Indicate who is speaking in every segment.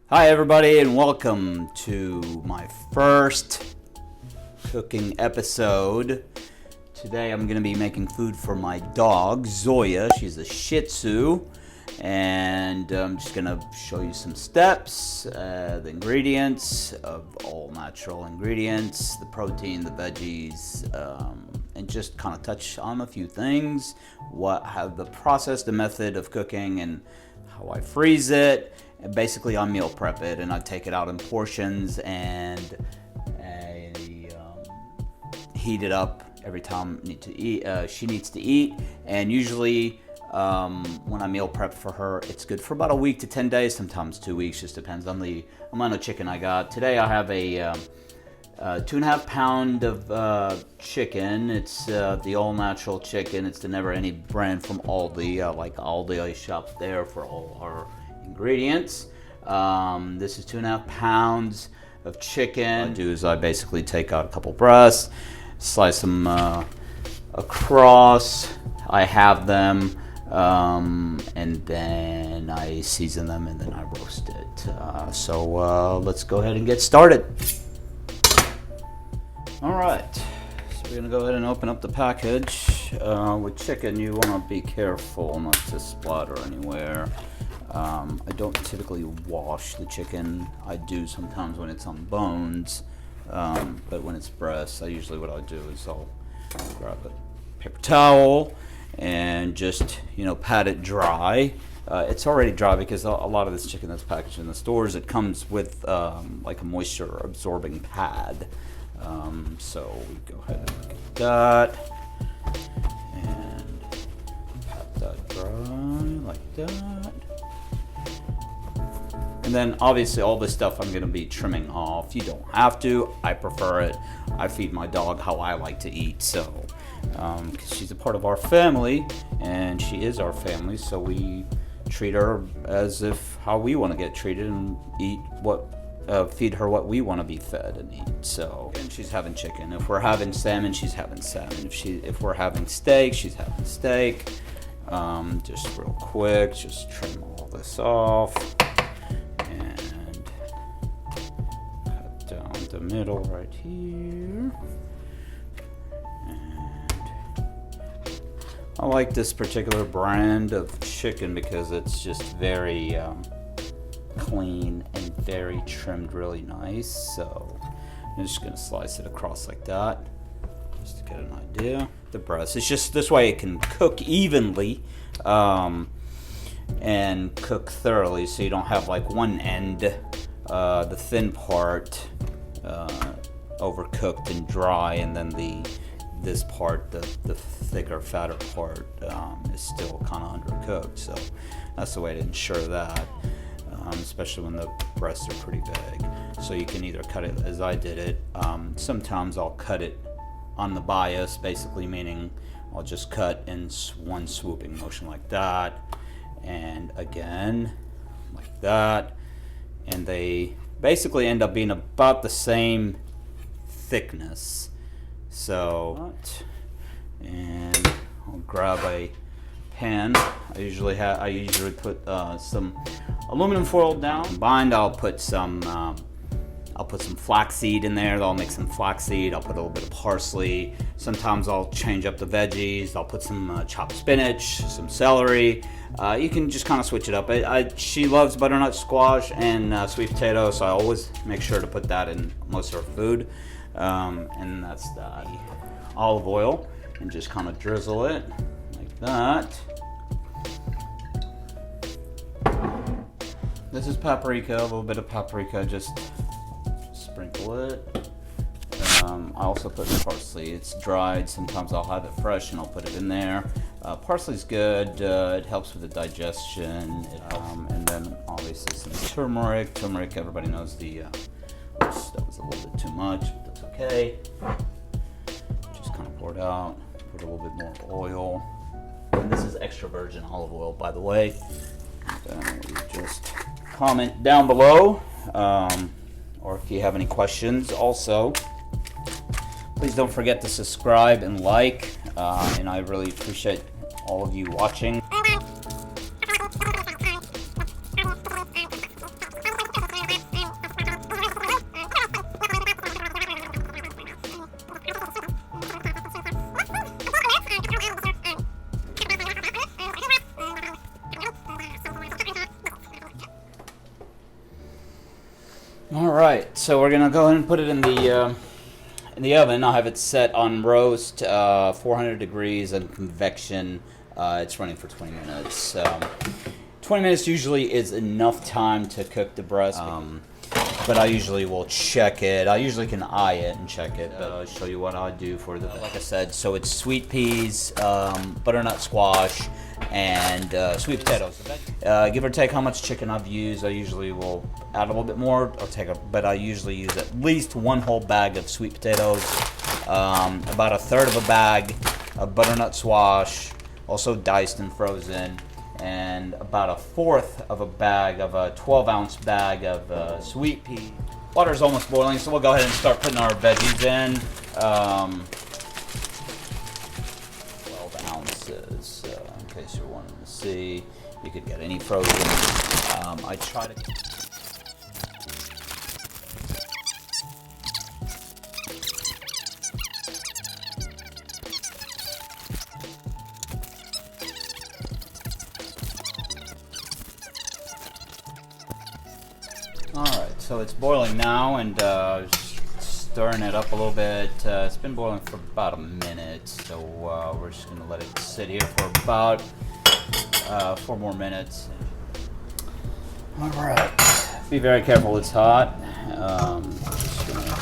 Speaker 1: Hi everybody and welcome to my first cooking episode. Today I'm going to be making food for my dog, Zoya. She's a Shih Tzu. And I'm just going to show you some steps, the ingredients of all natural ingredients, the protein, the veggies, and just kind of touch on a few things, how the process, the method of cooking, and how I freeze it. And basically, I meal prep it, and I take it out in portions, and I heat it up every time she needs to eat. And usually, when I meal prep for her, it's good for about a week to 10 days, sometimes 2 weeks, just depends on the amount of chicken I got. Today I have a 2.5 pound of chicken. It's the all natural chicken. It's the Never Any brand from Aldi. Like Aldi, I shop there for all our ingredients. This is 2.5 pounds of chicken. What I do is I basically take out a couple breasts, slice them across. I have them, and then I season them, and then I roast it. So let's go ahead and get started. All right, so we're gonna go ahead and open up the package. With chicken, you wanna be careful not to splatter anywhere. I don't typically wash the chicken. I do sometimes when it's on bones, but when it's breasts, what I'll do is I'll grab a paper towel and just, pat it dry. It's already dry because a lot of this chicken that's packaged in the stores, it comes with like a moisture absorbing pad. So we go ahead and get that and pat that dry like that. And then obviously all this stuff I'm going to be trimming off. You don't have to. I prefer it. I feed my dog how I like to eat. So, because she's a part of our family, and she is our family, so we treat her as if how we want to get treated and feed her what we want to be fed and eat. So, and she's having chicken. If we're having salmon, she's having salmon. If we're having steak, she's having steak. Just real quick, just trim all this off. The middle right here, and I like this particular brand of chicken because it's just very clean and very trimmed really nice. So I'm just gonna slice it across like that just to get an idea. The breast, it's just this way it can cook evenly and cook thoroughly, so you don't have like one end, the thin part, overcooked and dry, and then this part, the thicker, fatter part, is still kind of undercooked. So that's the way to ensure that, especially when the breasts are pretty big. So you can either cut it as I did it. Sometimes I'll cut it on the bias, basically meaning I'll just cut in one swooping motion like that, and again like that, and they basically end up being about the same thickness. So, and I'll grab a pan. I usually put some aluminum foil down. Combined, I'll put some flaxseed in there. I'll make some flaxseed. I'll put a little bit of parsley. Sometimes I'll change up the veggies. I'll put some chopped spinach, some celery. You can just kind of switch it up. She loves butternut squash and sweet potato, so I always make sure to put that in most of her food. And that's the olive oil, and just kind of drizzle it like that. This is paprika, a little bit of paprika, just sprinkle it. I also put parsley. It's dried. Sometimes I'll have it fresh and I'll put it in there. Parsley's good. It helps with the digestion. And then obviously some turmeric. Turmeric, everybody knows that was a little bit too much, but that's okay. Just kind of pour it out. Put a little bit more oil. And this is extra virgin olive oil, by the way. Then you just comment down below, or if you have any questions. Also, please don't forget to subscribe and like, and I really appreciate all of you watching. All right, so we're gonna go ahead and put it in the oven. I'll have it set on roast, 400 degrees and convection. It's running for 20 minutes. 20 minutes usually is enough time to cook the breast. But I usually will check it. I usually can eye it and check it. But I'll show you what I do for the, like I said, so it's sweet peas, butternut squash, and sweet potatoes. Give or take how much chicken I've used. I usually will add a little bit more, but I usually use at least 1 whole bag of sweet potatoes, about 1/3 of a bag of butternut squash, also diced and frozen, and about 1/4 of a bag of a 12-ounce bag of sweet pea. Water is almost boiling, so we'll go ahead and start putting our veggies in. 12 ounces, in case you're wanting to see. You could get any frozen. I try to... Alright, so it's boiling now, and stirring it up a little bit. It's been boiling for about a minute, so we're just going to let it sit here for about 4 more minutes. Alright, be very careful, it's hot. Just going to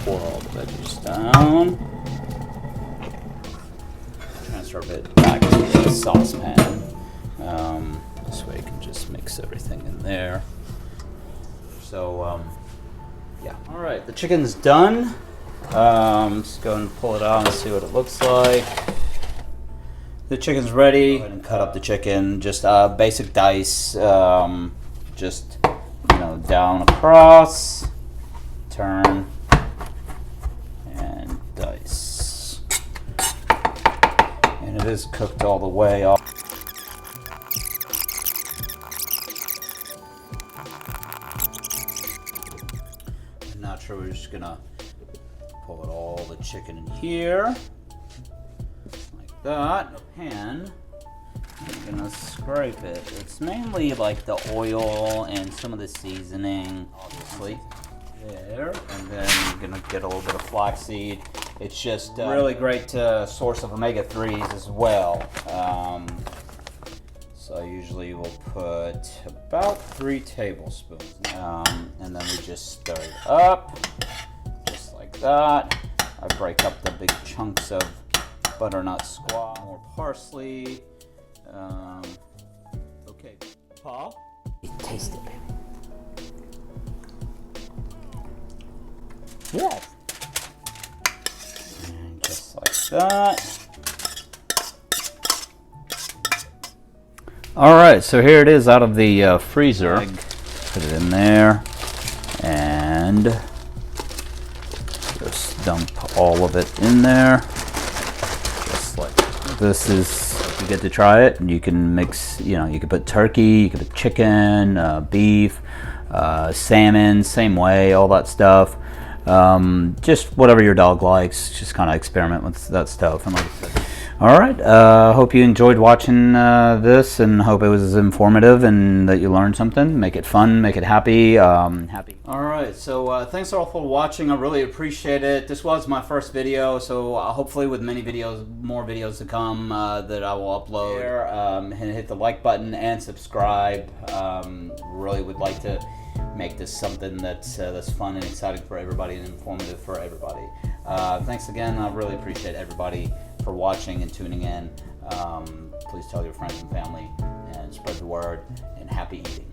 Speaker 1: pour all the veggies down. Transfer a bit back to the saucepan. This way you can just mix everything in there. So, yeah. All right, the chicken's done. Just go and pull it out and see what it looks like. The chicken's ready. Go ahead and cut up the chicken. Just basic dice. Just, down across. Turn. And dice. And it is cooked all the way off. Sure, we're just gonna pull it all the chicken in here like that. Pan. I'm gonna scrape it. It's mainly like the oil and some of the seasoning, obviously. There, and then you're gonna get a little bit of flaxseed. It's just really great source of omega-3s as well. So I usually will put about 3 tablespoons, and then we just stir it up, just like that. I break up the big chunks of butternut squash, more parsley. Okay, Paul? Taste it, baby. Yes. And just like that. Alright, so here it is out of the freezer. Put it in there and just dump all of it in there. Just like this is, you get to try it. You can mix, you can put turkey, you can put chicken, beef, salmon, same way, all that stuff. Just whatever your dog likes, just kind of experiment with that stuff. And like I said, all right, hope you enjoyed watching this, and hope it was informative and that you learned something. Make it fun, make it happy. All right, so thanks all for watching. I really appreciate it. This was my first video, so hopefully with more videos to come that I will upload. Hit the like button and subscribe. Really would like to make this something that's fun and exciting for everybody and informative for everybody. Thanks again. I really appreciate everybody for watching and tuning in. Please tell your friends and family and spread the word, and happy eating.